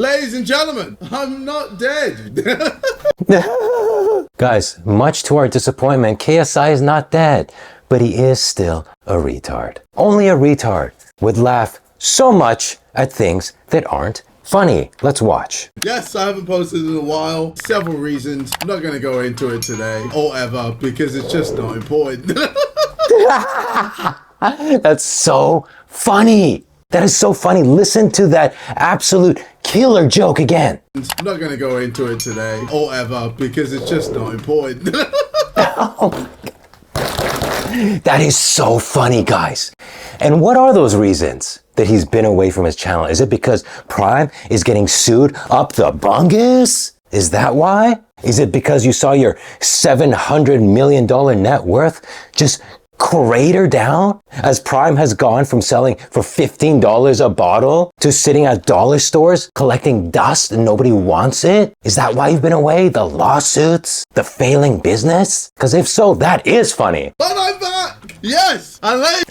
Ladies and gentlemen, I'm not dead. Guys, much to our disappointment, KSI is not dead, but he is still a retard. Only a retard would laugh so much at things that aren't funny. Let's watch. Yes, I haven't posted in a while. Several reasons. I'm not going to go into it today or ever because it's just not important. That's so funny. That is so funny. Listen to that absolute killer joke again. I'm not going to go into it today or ever because it's just not important. That is so funny, guys. And what are those reasons that he's been away from his channel? Is it because Prime is getting sued up the bungus? Is that why? Is it because you saw your $700 million net worth just crater down as Prime has gone from selling for $15 a bottle to sitting at dollar stores collecting dust and nobody wants it? Is that why you've been away? The lawsuits? The failing business? Because if so, that is funny. But I'm back! Yes!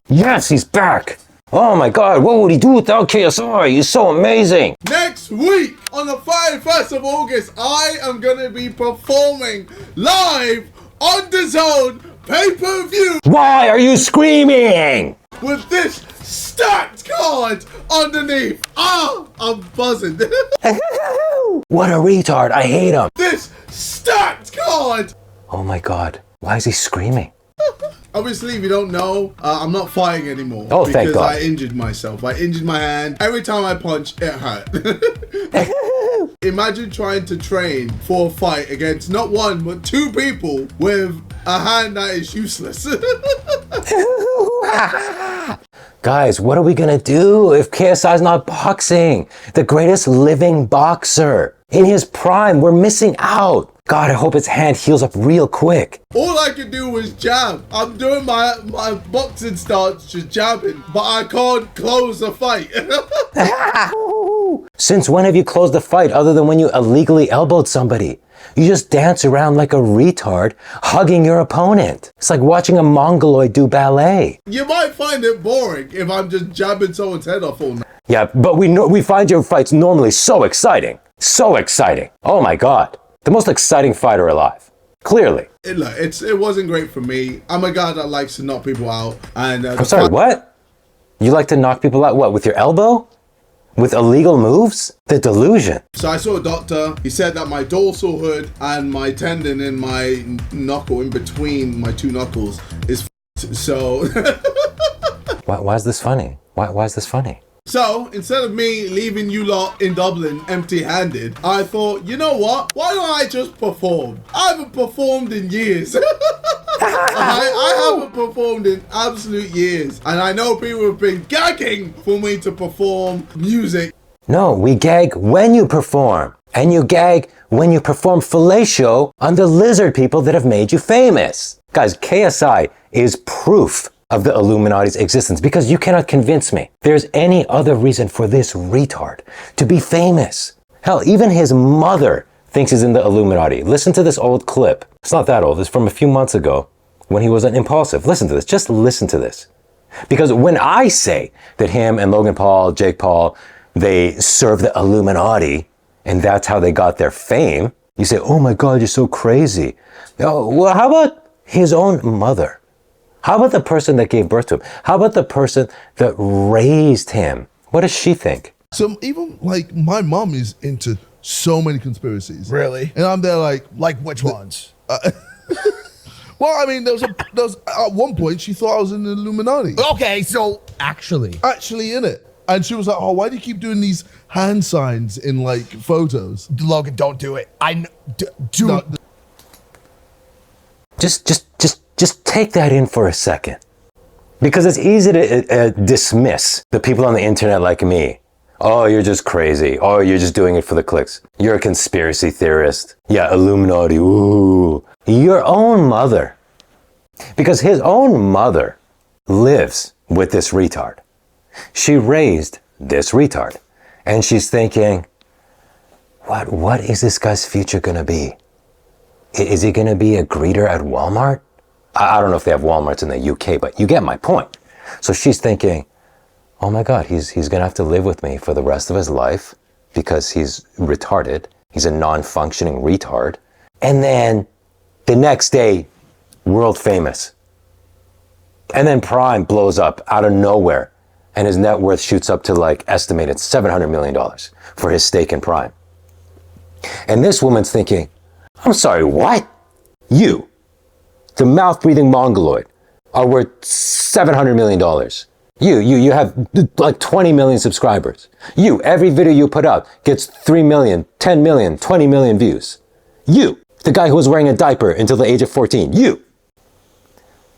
Yes, he's back! Oh my god, what would he do without KSI? He's so amazing! Next week, on the 31st of August, I am going to be performing live on DAZN pay-per-view Why are you screaming? with this stacked card underneath. I'm buzzing. What a retard, I hate him. This stacked card. Oh my god, why is he screaming? Obviously, if you don't know, I'm not fighting anymore. Oh, thank because God. I injured myself. I injured my hand. Every time I punch, it hurt. Imagine trying to train for a fight against not one, but two people with a hand that is useless. Guys, what are we gonna do if KSI's not boxing? The greatest living boxer. In his prime, we're missing out. God, I hope his hand heals up real quick. All I could do was jab. I'm doing my boxing starts just jabbing, but I can't close the fight. Since when have you closed the fight other than when you illegally elbowed somebody? You just dance around like a retard, hugging your opponent. It's like watching a mongoloid do ballet. You might find it boring if I'm just jabbing someone's head off all night. Yeah, but we find your fights normally so exciting. So exciting. Oh my God. The most exciting fighter alive. Clearly. It wasn't great for me. I'm a guy that likes to knock people out. And I'm sorry, what? You like to knock people out, what, with your elbow? With illegal moves? The delusion. So I saw a doctor. He said that my dorsal hood and my tendon in my knuckle, in between my two knuckles, is f***ed. So... Why is this funny? Why is this funny? So, instead of me leaving you lot in Dublin empty-handed, I thought, you know what? Why don't I just perform? I haven't performed in years. I haven't performed in absolute years. And I know people have been gagging for me to perform music. No, we gag when you perform. And you gag when you perform fellatio on the lizard people that have made you famous. Guys, KSI is proof of the Illuminati's existence because you cannot convince me there's any other reason for this retard to be famous. Hell, even his mother thinks he's in the Illuminati. Listen to this old clip. It's not that old. It's from a few months ago when he was an impulsive. Listen to this. Just listen to this. Because when I say that him and Logan Paul, Jake Paul, they serve the Illuminati and that's how they got their fame, you say, oh my God, you're so crazy. Oh, well, how about his own mother? How about the person that gave birth to him? How about the person that raised him? What does she think? So even like my mom is into so many conspiracies. Really? And I'm there like which ones? well, I mean, there was at one point she thought I was in the Illuminati. Okay, so actually In it. And she was like, oh, why do you keep doing these hand signs in like photos? Logan, don't do it. Do. No, Just take that in for a second. Because it's easy to dismiss the people on the internet like me. Oh, you're just crazy. Oh, you're just doing it for the clicks. You're a conspiracy theorist. Yeah, Illuminati. Ooh. Your own mother. Because his own mother lives with this retard. She raised this retard. And she's thinking, what is this guy's future gonna be? Is he gonna be a greeter at Walmart? I don't know if they have Walmarts in the UK, but you get my point. So she's thinking, oh my God, he's gonna have to live with me for the rest of his life. because he's retarded. He's a non-functioning retard. And then the next day, world famous. And then Prime blows up out of nowhere and his net worth shoots up to like estimated $700 million for his stake in Prime. And this woman's thinking, I'm sorry, what? You, the mouth-breathing mongoloid, are worth $700 million. You have like 20 million subscribers. You, every video you put out gets 3 million, 10 million, 20 million views. You, the guy who was wearing a diaper until the age of 14, you.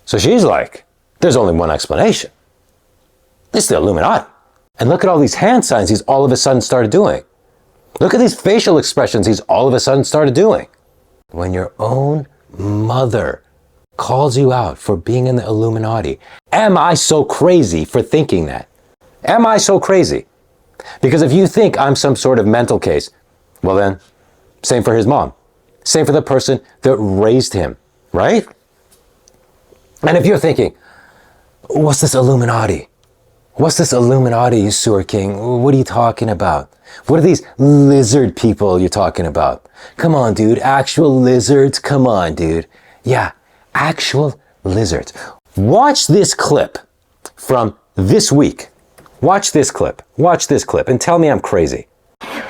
So she's like, there's only one explanation. It's the Illuminati. And look at all these hand signs he's all of a sudden started doing. Look at these facial expressions he's all of a sudden started doing. When your own mother calls you out for being in the Illuminati, am I so crazy for thinking that? Am I so crazy? Because if you think I'm some sort of mental case, well then, same for his mom. Same for the person that raised him, right? And if you're thinking, what's this Illuminati? What's this Illuminati, you sewer king? What are you talking about? What are these lizard people you're talking about? Come on, dude. Actual lizards? Come on, dude. Yeah, actual lizards. Watch this clip from this week. Watch this clip. Watch this clip and tell me I'm crazy.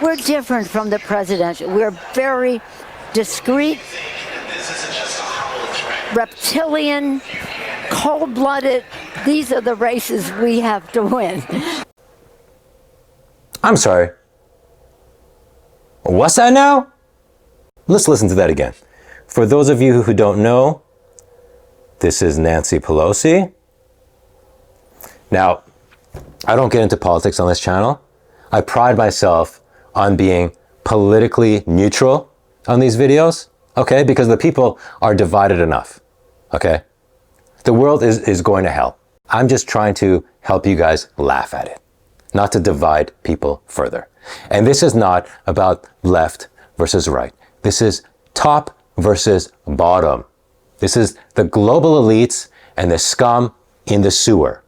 We're different from the presidential. We're very discreet, reptilian, cold-blooded. These are the races we have to win. I'm sorry. What's that now? Let's listen to that again. For those of you who don't know, this is Nancy Pelosi. Now, I don't get into politics on this channel. I pride myself on being politically neutral on these videos, okay? Because the people are divided enough, okay? The world is going to hell. I'm just trying to help you guys laugh at it, not to divide people further. And this is not about left versus right. This is top versus bottom. This is the global elites and the scum in the sewer.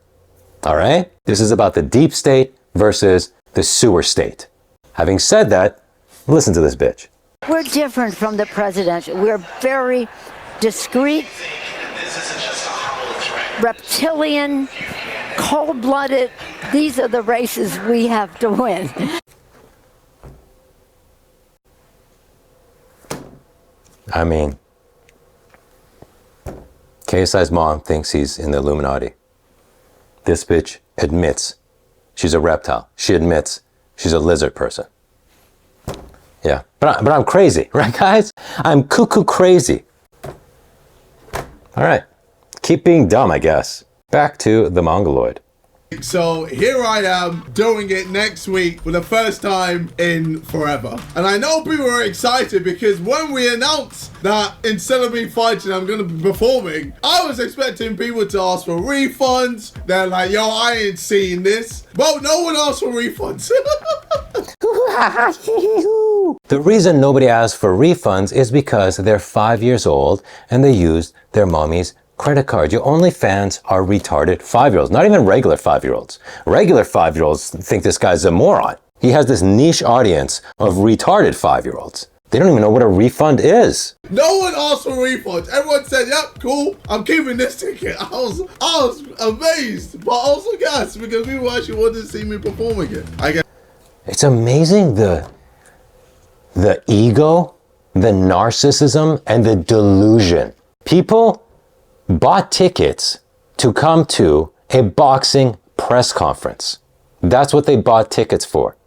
All right? This is about the deep state versus the sewer state. Having said that, listen to this bitch. We're different from the presidential. We're very discreet, reptilian, cold-blooded. These are the races we have to win. I mean, KSI's mom thinks he's in the Illuminati. This bitch admits she's a reptile. She admits she's a lizard person. Yeah, but I'm crazy, right guys? I'm cuckoo crazy. All right, keep being dumb, I guess. Back to the Mongoloid. So here I am doing it next week for the first time in forever. And I know people are excited because when we announced that instead of me fighting, I'm going to be performing, I was expecting people to ask for refunds. They're like, yo, I ain't seen this. Well, no one asked for refunds. The reason nobody asked for refunds is because they're 5 years old and they used their mommy's credit card. Your OnlyFans are retarded 5-year-olds, not even regular 5-year-olds. Regular 5-year-olds think this guy's a moron. He has this niche audience of retarded 5-year-olds. They don't even know what a refund is. No one asked for refunds. Everyone said, yep, cool, I'm keeping this ticket. I was amazed, but also gassed because people actually wanted to see me perform again. I guess. It's amazing the ego, the narcissism, and the delusion. People bought tickets to come to a boxing press conference. That's what they bought tickets for.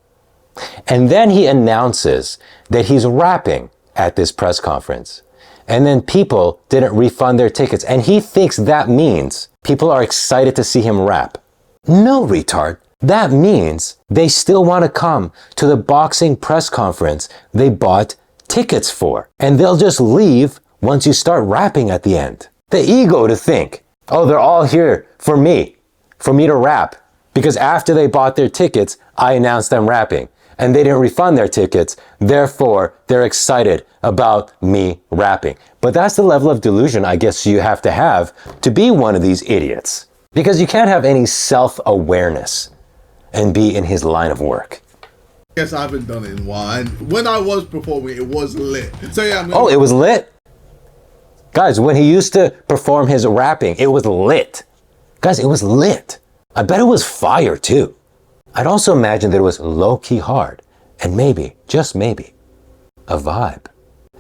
And then he announces that he's rapping at this press conference. And then people didn't refund their tickets. And he thinks that means people are excited to see him rap. No, retard. That means they still want to come to the boxing press conference they bought tickets for. And they'll just leave once you start rapping at the end. The ego to think, oh, they're all here for me to rap. Because after they bought their tickets, I announced them rapping. And they didn't refund their tickets, therefore they're excited about me rapping. But that's the level of delusion I guess you have to be one of these idiots. Because you can't have any self-awareness and be in his line of work. guess I haven't done it in a while. And when I was performing, it was lit. So yeah. Oh, it was lit? Guys, when he used to perform his rapping, it was lit. Guys, it was lit. I bet it was fire too. I'd also imagine that it was low-key hard. And maybe, just maybe, a vibe.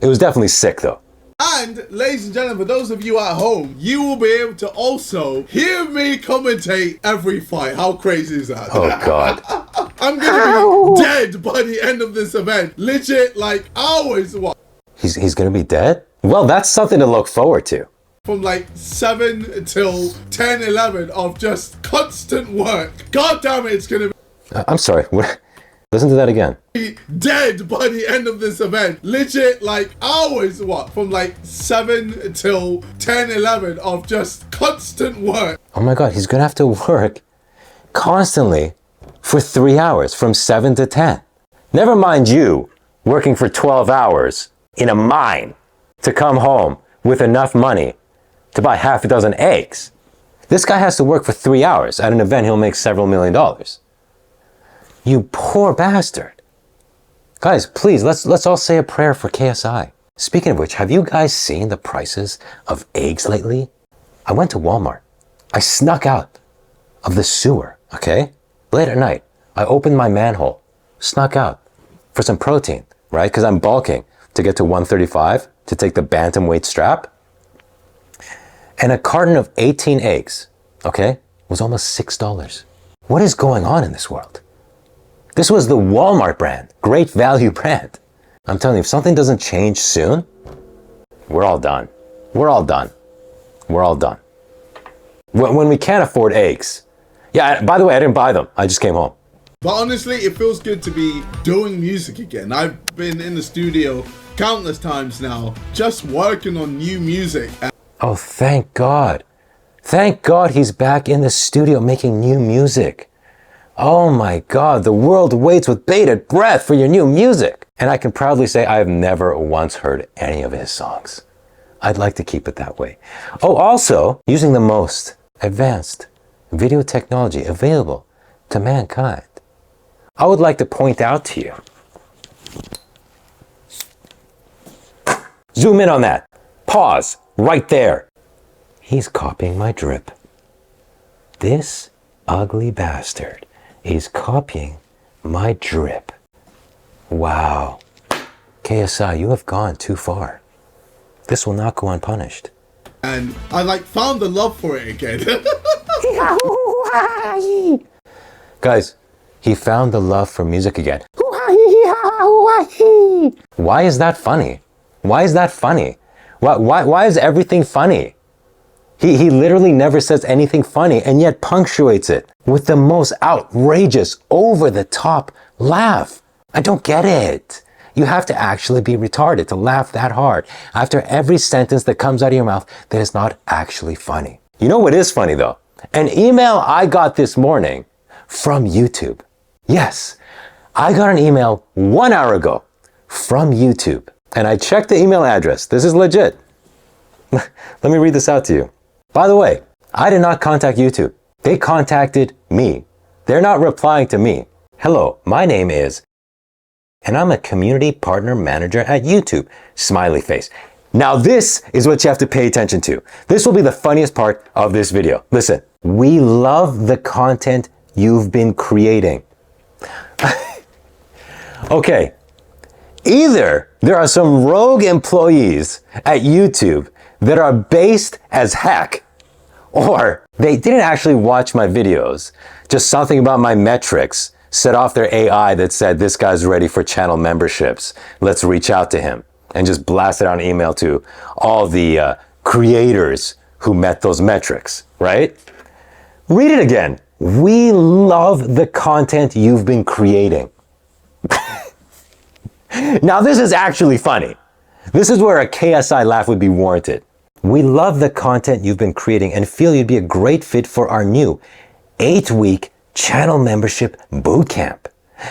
It was definitely sick though. And, ladies and gentlemen, for those of you at home, you will be able to also hear me commentate every fight. How crazy is that? Oh God. I'm gonna be dead by the end of this event. Legit, like hours. What? He's gonna be dead? Well, that's something to look forward to. From like 7 till 10, 11 of just constant work. God damn it, it's gonna I'm sorry, what? Listen to that again. be dead by the end of this event. Legit, like hours. What? From like 7 till 10, 11 of just constant work. Oh my God, he's gonna have to work constantly for 3 hours, from 7 to 10. Never mind you working for 12 hours in a mine to come home with enough money to buy half a dozen eggs. This guy has to work for 3 hours. At an event, he'll make several $1 million. You poor bastard. Guys, please, let's all say a prayer for KSI. Speaking of which, have you guys seen the prices of eggs lately? I went to Walmart. I snuck out of the sewer, okay? Late at night, I opened my manhole, snuck out for some protein, right? Because I'm bulking to get to 135 to take the bantamweight strap. And a carton of 18 eggs, okay, was almost $6. What is going on in this world? This was the Walmart brand, great value brand. I'm telling you, if something doesn't change soon, we're all done. We're all done. We're all done. When we can't afford eggs. Yeah, by the way, I didn't buy them. I just came home. But honestly, it feels good to be doing music again. I've been in the studio countless times now, just working on new music. Oh, thank God. Thank God he's back in the studio making new music. Oh my God, the world waits with bated breath for your new music. And I can proudly say I have never once heard any of his songs. I'd like to keep it that way. Oh, also, using the most advanced video technology available to mankind, I would like to point out to you. Zoom in on that. Pause right there. He's copying my drip. This ugly bastard is copying my drip. Wow. KSI, you have gone too far. This will not go unpunished. And I like found the love for it again. Guys, he found the love for music again. Why is that funny? Why is that funny? Why is everything funny? He literally never says anything funny and yet punctuates it with the most outrageous, over-the-top laugh. I don't get it. You have to actually be retarded to laugh that hard after every sentence that comes out of your mouth that is not actually funny. You know what is funny though? An email I got this morning from YouTube. Yes, I got an email 1 hour ago from YouTube. And I checked the email address. This is legit. Let me read this out to you. By the way, I did not contact YouTube. They contacted me. They're not replying to me. Hello, my name is, and I'm a community partner manager at YouTube. Smiley face. Now this is what you have to pay attention to. This will be the funniest part of this video. Listen, we love the content you've been creating. Okay, either there are some rogue employees at YouTube that are based as heck, or they didn't actually watch my videos. Just something about my metrics set off their AI that said, this guy's ready for channel memberships. Let's reach out to him, and just blast it on email to all the creators who met those metrics, right? Read it again. We love the content you've been creating. Now this is actually funny. This is where a KSI laugh would be warranted. We love the content you've been creating and feel you'd be a great fit for our new 8-week channel membership bootcamp.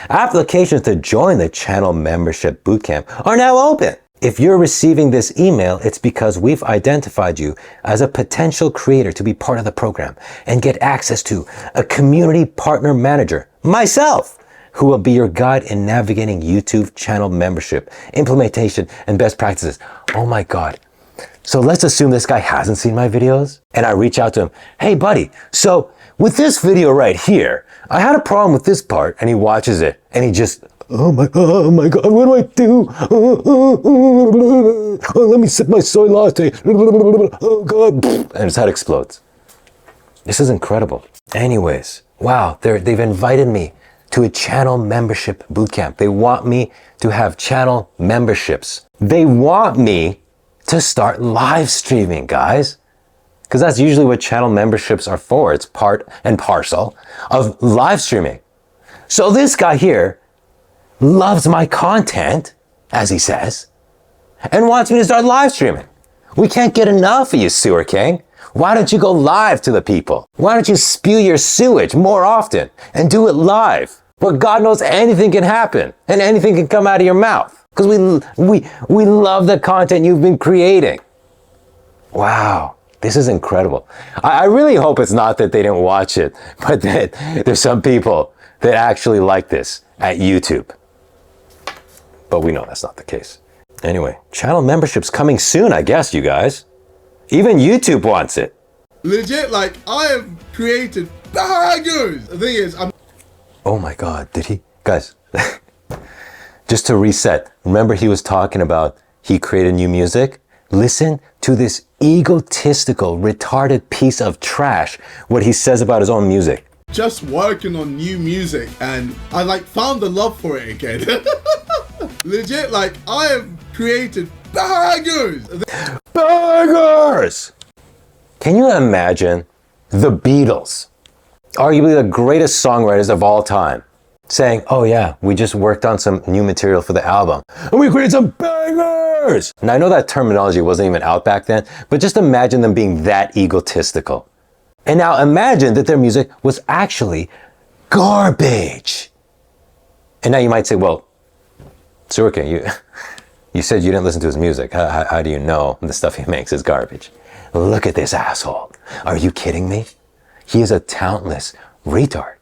Applications to join the channel membership bootcamp are now open. If you're receiving this email, it's because we've identified you as a potential creator to be part of the program and get access to a community partner manager, myself, who will be your guide in navigating YouTube channel membership, implementation, and best practices. Oh my God. So let's assume this guy hasn't seen my videos, and I reach out to him. Hey buddy, so with this video right here, I had a problem with this part, and he watches it, and he just, oh my God, what do I do? Oh, let me sip my soy latte. Oh God, and his head explodes. This is incredible. Anyways, wow, they've invited me to a channel membership bootcamp. They want me to have channel memberships. They want me to start live streaming, guys. Because that's usually what channel memberships are for. It's part and parcel of live streaming. So this guy here loves my content, as he says, and wants me to start live streaming. We can't get enough of you, Sewer King. Why don't you go live to the people? Why don't you spew your sewage more often and do it live? Where God knows anything can happen and anything can come out of your mouth. Because we love the content you've been creating. Wow. This is incredible. I really hope it's not that they didn't watch it, but that there's some people that actually like this at YouTube. But we know that's not the case. Anyway, channel membership's coming soon, I guess, you guys. Even YouTube wants it. Legit, like, I have created bangers. The thing is, Oh my God, did he? Guys, just to reset, remember he was talking about he created new music? Listen to this egotistical, retarded piece of trash, what he says about his own music. just working on new music, and I like found the love for it again. Legit, like, I have created bangers. Bangers! Can you imagine the Beatles, arguably the greatest songwriters of all time, saying, oh yeah, we just worked on some new material for the album, and we created some bangers! And I know that terminology wasn't even out back then, but just imagine them being that egotistical. And now imagine that their music was actually garbage. And now you might say, well, Surka, you said you didn't listen to his music. How do you know the stuff he makes is garbage? Look at this asshole. Are you kidding me? He is a talentless retard.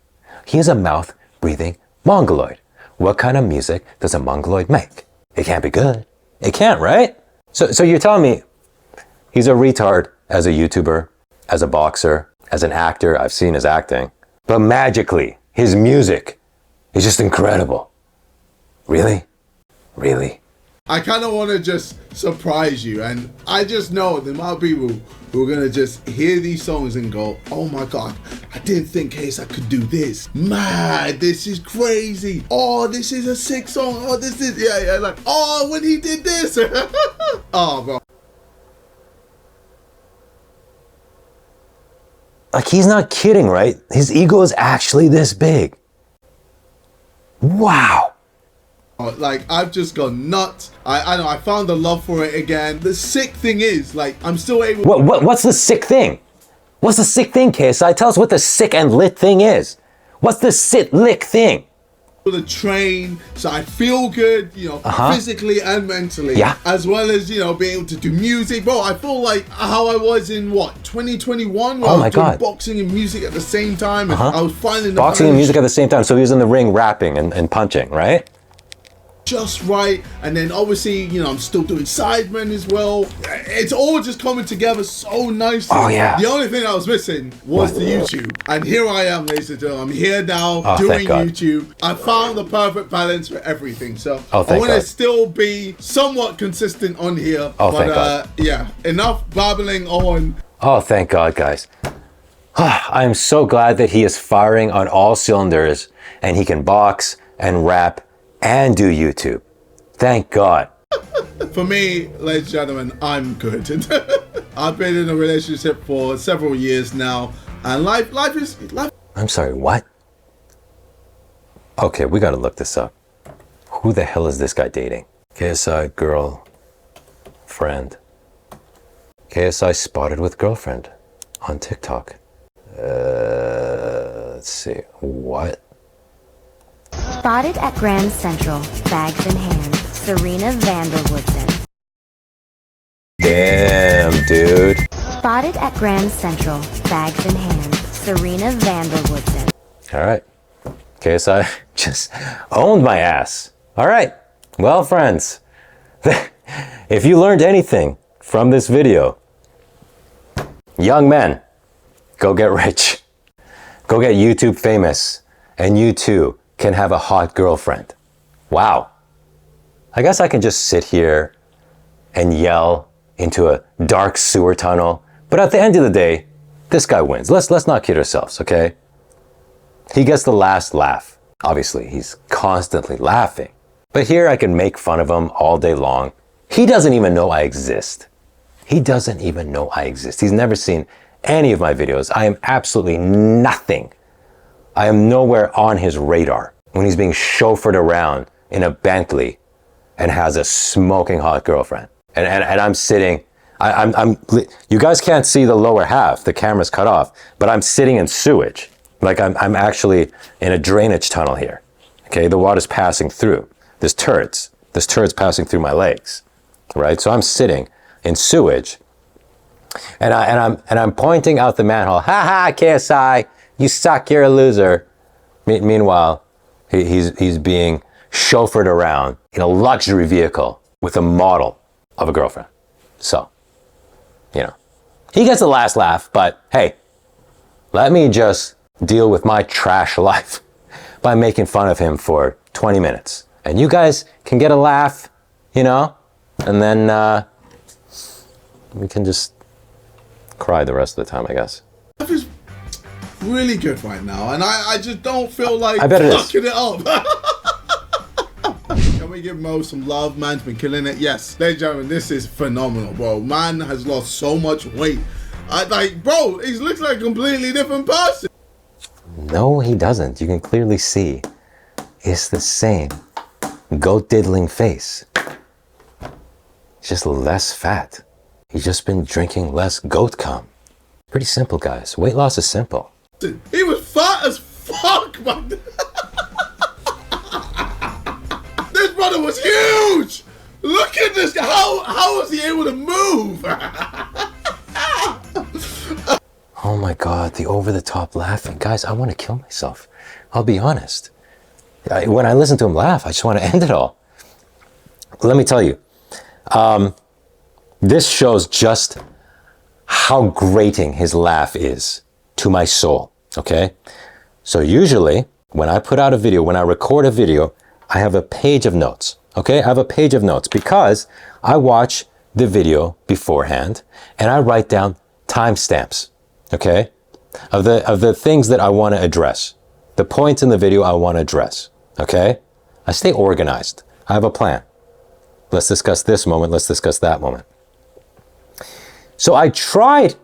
He is a mouth-breathing mongoloid. What kind of music does a mongoloid make? It can't be good. It can't, right? So you're telling me he's a retard as a YouTuber, as a boxer, as an actor. I've seen his acting. But magically, his music is just incredible. Really? Really? I kind of want to just surprise you, and I just know there might be people who are going to just hear these songs and go, oh my god, I didn't think KSI could do this. Man, this is crazy. Oh, this is a sick song. Oh, this is, yeah, like, oh, when he did this. Oh, bro. Like, he's not kidding, right? His ego is actually this big. Wow. Like, I've just gone nuts. I know, I found the love for it again. The sick thing is, like, I'm still able... What's the sick thing? What's the sick thing, KSI? Tell us what the sick and lit thing is. What's the sit lick thing? ...to train, so I feel good, you know, physically and mentally. Yeah. As well as, you know, being able to do music. Bro, I feel like how I was in, 2021? Where Oh I my was doing God. boxing and music at the same time. And I was finding the Boxing and balance music at the same time. So he was in the ring rapping and punching, right? just right, and then obviously, you know, I'm still doing Sidemen as well. It's all just coming together so nicely. Oh, yeah. The only thing I was missing was the YouTube, and here I am, ladies and gentlemen. I'm here now doing thank God. YouTube. I found the perfect balance for everything, so I thank want to God. still be somewhat consistent on here. Oh, but thank God. yeah, enough babbling on. Oh, thank God, guys. I am so glad that he is firing on all cylinders and he can box and rap and do YouTube. Thank God. For me, ladies and gentlemen, I'm good. I've been in a relationship for several years now, and life is life. I'm sorry, what? Okay, we gotta look this up. Who the hell is this guy dating? KSI girl friend. KSI spotted with girlfriend on TikTok. Let's see. What? Spotted at Grand Central, bags in hand, Serena Vanderwoodson. Damn, dude. Spotted at Grand Central, bags in hand, Serena Vanderwoodson. All right. KSI just owned my ass. All right. Well, friends, if you learned anything from this video, young men, go get rich. Go get YouTube famous, and you too can have a hot girlfriend. Wow. I guess I can just sit here and yell into a dark sewer tunnel, but at the end of the day, this guy wins. Let's not kid ourselves, okay? He gets the last laugh. Obviously, he's constantly laughing. But here I can make fun of him all day long. He doesn't even know I exist. He doesn't even know I exist. He's never seen any of my videos. I am absolutely nothing. I am nowhere on his radar when he's being chauffeured around in a Bentley and has a smoking hot girlfriend. And I'm sitting, you guys can't see the lower half, the camera's cut off, but I'm sitting in sewage. Like I'm actually in a drainage tunnel here. Okay, the water's passing through. There's turds passing through my legs, right? So I'm sitting in sewage, and I'm pointing out the manhole. Ha ha, KSI, you suck, you're a loser. Meanwhile, he's being chauffeured around in a luxury vehicle with a model of a girlfriend. So, you know, he gets the last laugh, but hey, let me just deal with my trash life by making fun of him for 20 minutes. And you guys can get a laugh, you know, and then we can just cry the rest of the time, I guess. Life is really good right now, and I just don't feel like I bet it is. fucking it up. Can we give Mo some love? Man's been killing it. Yes, ladies and gentlemen, this is phenomenal, bro. Man has lost so much weight. Bro, he looks like a completely different person. No, he doesn't. You can clearly see it's the same goat diddling face. It's just less fat. He's just been drinking less goat cum. Pretty simple, guys. Weight loss is simple. He was fat as fuck, man. This brother was huge. Look at this. How was he able to move? Oh my God, the over-the-top laughing. Guys, I want to kill myself. I'll be honest. When I listen to him laugh, I just want to end it all. Let me tell you, this shows just how grating his laugh is to my soul, okay? So usually, when I put out a video, when I record a video, I have a page of notes, okay? I have a page of notes because I watch the video beforehand and I write down timestamps, okay? Of the things that I want to address, the points in the video I want to address, okay? I stay organized. I have a plan. Let's discuss this moment. Let's discuss that moment. So I tried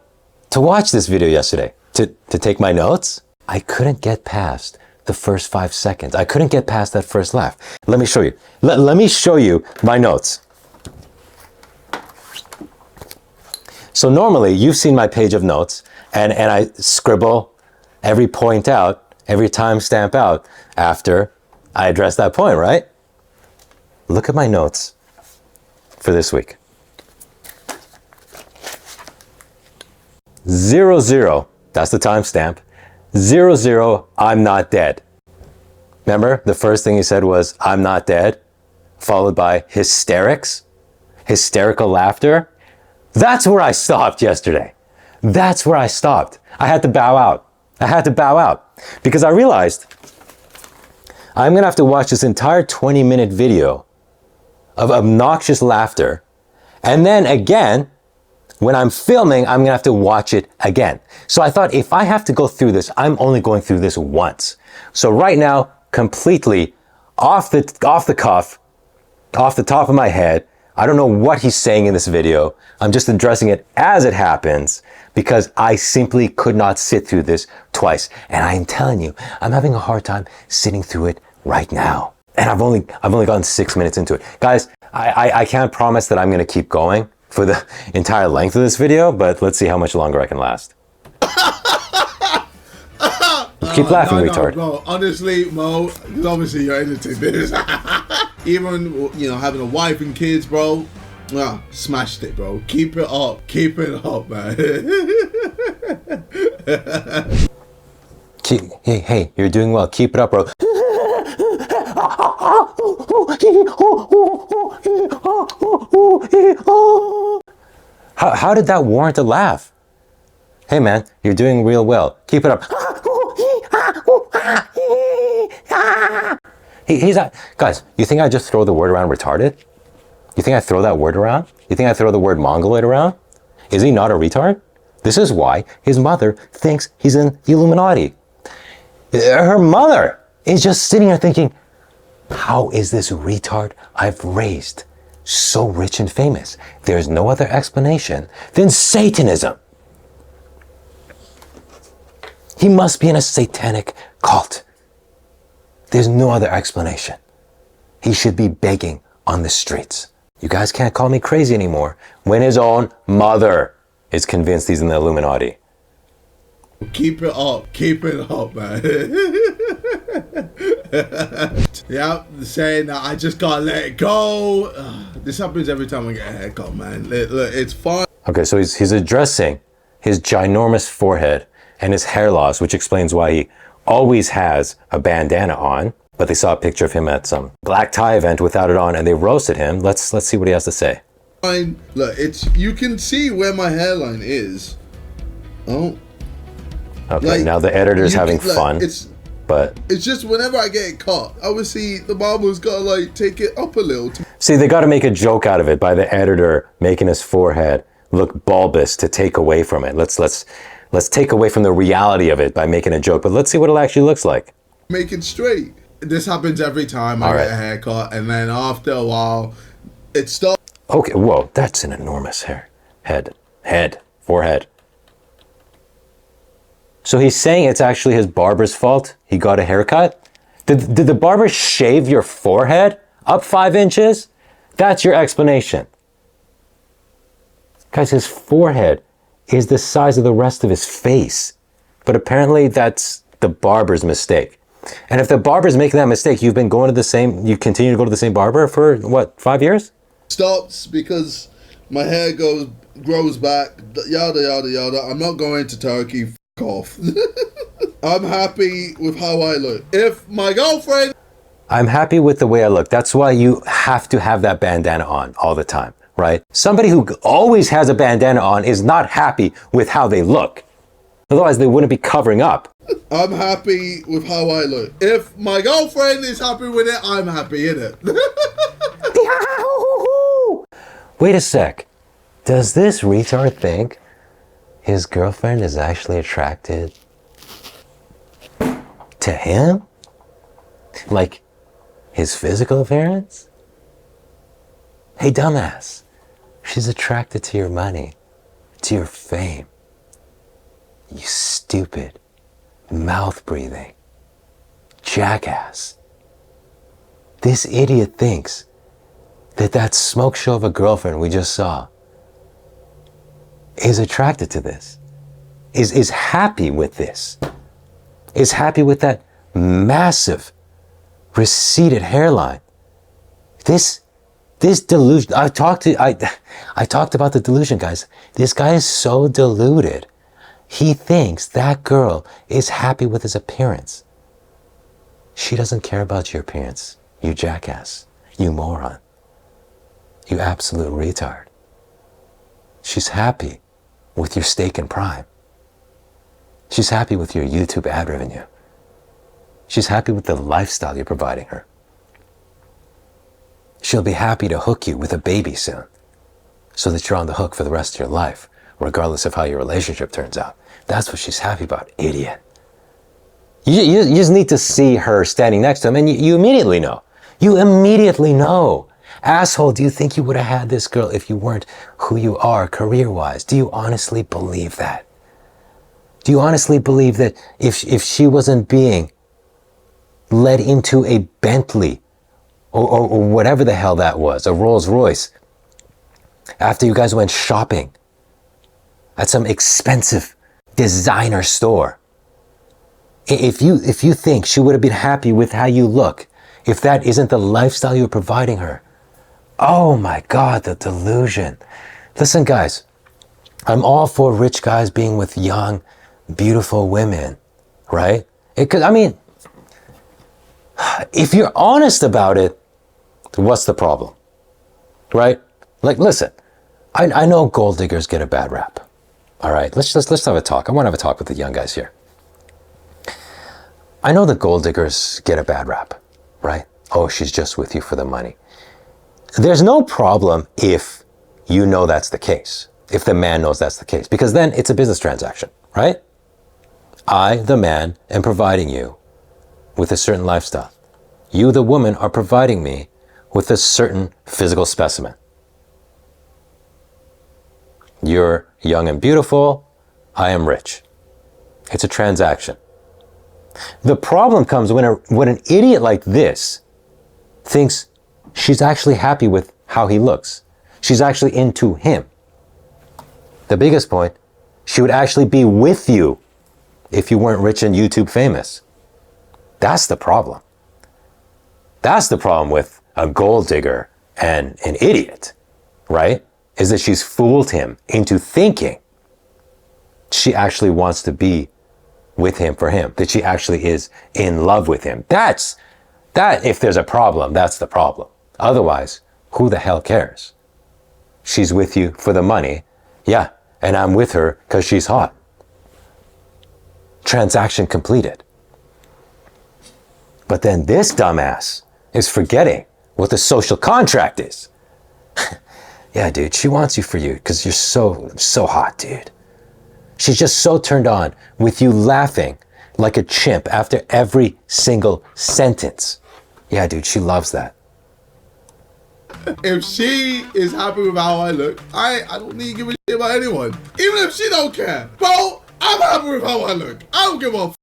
to watch this video yesterday to take my notes. I couldn't get past the first 5 seconds. I couldn't get past that first laugh. Let me show you. Let me show you my notes. So normally you've seen my page of notes and I scribble every point out, every timestamp out after I address that point, right? Look at my notes for this week. 00, that's the timestamp. 00, I'm not dead. Remember, the first thing he said was, I'm not dead, followed by hysterics, hysterical laughter. That's where I stopped yesterday. That's where I stopped. I had to bow out. I had to bow out because I realized I'm gonna have to watch this entire 20-minute video of obnoxious laughter. And then again, when I'm filming, I'm gonna have to watch it again. So I thought if I have to go through this, I'm only going through this once. So right now, completely off the cuff, off the top of my head, I don't know what he's saying in this video. I'm just addressing it as it happens because I simply could not sit through this twice. And I'm telling you, I'm having a hard time sitting through it right now. And I've only gotten 6 minutes into it. Guys, I can't promise that I'm gonna keep going for the entire length of this video, but let's see how much longer I can last. Keep laughing, retard. Bro, honestly, Mo, because obviously you're editing this. Even, you know, having a wife and kids, bro, smashed it, bro. Keep it up. Keep it up, man. Hey, you're doing well. Keep it up, bro. How did that warrant a laugh? Hey man, you're doing real well. Keep it up. He's not, guys, you think I just throw the word around retarded? You think I throw that word around? You think I throw the word mongoloid around? Is he not a retard? This is why his mother thinks he's in the Illuminati. Her mother is just sitting there thinking, how is this retard I've raised so rich and famous? There's no other explanation than Satanism. He must be in a satanic cult. There's no other explanation. He should be begging on the streets. You guys can't call me crazy anymore when his own mother is convinced he's in the Illuminati. Keep it up, man. Yeah, saying that I just gotta let it go. This happens every time I get a haircut, man. Look, it's fine. Okay, so he's addressing his ginormous forehead and his hair loss, which explains why he always has a bandana on. But they saw a picture of him at some black tie event without it on, and they roasted him. Let's see what he has to say. Fine. Look, you can see where my hairline is. Oh. Okay, Like, now the editor's having look, fun, but it's just whenever I get it cut, obviously the barber's gotta like take it up a little. see, they got to make a joke out of it by the editor making his forehead look bulbous to take away from it. Let's take away from the reality of it by making a joke, but let's see what it actually looks like. Make it straight. This happens every time I get a haircut, and then after a while, it stops. Okay, whoa, that's an enormous forehead. So he's saying it's actually his barber's fault he got a haircut? Did the barber shave your forehead up 5 inches? That's your explanation. Guys, his forehead is the size of the rest of his face. But apparently that's the barber's mistake. And if the barber's making that mistake, you continue to go to the same barber for what, 5 years? Stops because my hair grows back, yada yada yada. I'm not going to Turkey. F off. I'm happy with how I look. If my girlfriend, I'm happy with the way I look. That's why you have to have that bandana on all the time, right? Somebody who always has a bandana on is not happy with how they look. Otherwise, they wouldn't be covering up. I'm happy with how I look. If my girlfriend is happy with it, I'm happy in it. Wait a sec. Does this retard think his girlfriend is actually attracted to him? Like his physical appearance? Hey, dumbass. She's attracted to your money, to your fame. You stupid, mouth-breathing jackass. This idiot thinks that smoke show of a girlfriend we just saw is attracted to this, is happy with this, is happy with that massive receded hairline. This delusion, I talked about the delusion, guys. This guy is so deluded. He thinks that girl is happy with his appearance. She doesn't care about your appearance, you jackass, you moron, you absolute retard. She's happy with your stake in Prime. She's happy with your YouTube ad revenue. She's happy with the lifestyle you're providing her. She'll be happy to hook you with a baby soon, so that you're on the hook for the rest of your life, regardless of how your relationship turns out. That's what she's happy about, idiot. You just need to see her standing next to him, and you immediately know. You immediately know. Asshole, do you think you would have had this girl if you weren't who you are career-wise? Do you honestly believe that? Do you honestly believe that if she wasn't being led into a Bentley or whatever the hell that was, a Rolls Royce, after you guys went shopping at some expensive designer store, if you think she would have been happy with how you look, if that isn't the lifestyle you're providing her, oh my God, the delusion. Listen, guys, I'm all for rich guys being with young, beautiful women, right? If you're honest about it, what's the problem? Right? Like, listen, I know gold diggers get a bad rap. All right, let's have a talk. I want to have a talk with the young guys here. I know the gold diggers get a bad rap, right? Oh, she's just with you for the money. There's no problem if you know that's the case, if the man knows that's the case, because then it's a business transaction, right? I, the man, am providing you with a certain lifestyle. You, the woman, are providing me with a certain physical specimen. You're young and beautiful. I am rich. It's a transaction. The problem comes when an idiot like this thinks she's actually happy with how he looks. She's actually into him. The biggest point, she would actually be with you if you weren't rich and YouTube famous. That's the problem. That's the problem with a gold digger and an idiot, right? Is that she's fooled him into thinking she actually wants to be with him for him, that she actually is in love with him. That, if there's a problem, that's the problem. Otherwise, who the hell cares? She's with you for the money. Yeah, and I'm with her because she's hot. Transaction completed. But then this dumbass is forgetting what the social contract is. Yeah, dude, she wants you for you because you're so hot, dude. She's just so turned on with you laughing like a chimp after every single sentence. Yeah, dude, she loves that. If she is happy with how I look, I don't need to give a shit about anyone. Even if she don't care. Bro, I'm happy with how I look. I don't give a f.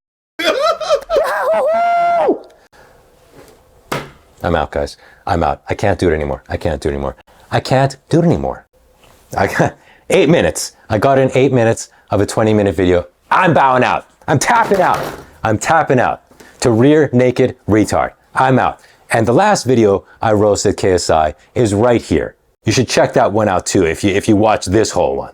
I'm out, guys. I'm out. I can't do it anymore. I can't do it anymore. I can't do it anymore. I got 8 minutes. I got in 8 minutes of a 20-minute video. I'm bowing out. I'm tapping out. I'm tapping out to rear naked retard. I'm out. And the last video I roasted KSI is right here. You should check that one out too if you watch this whole one.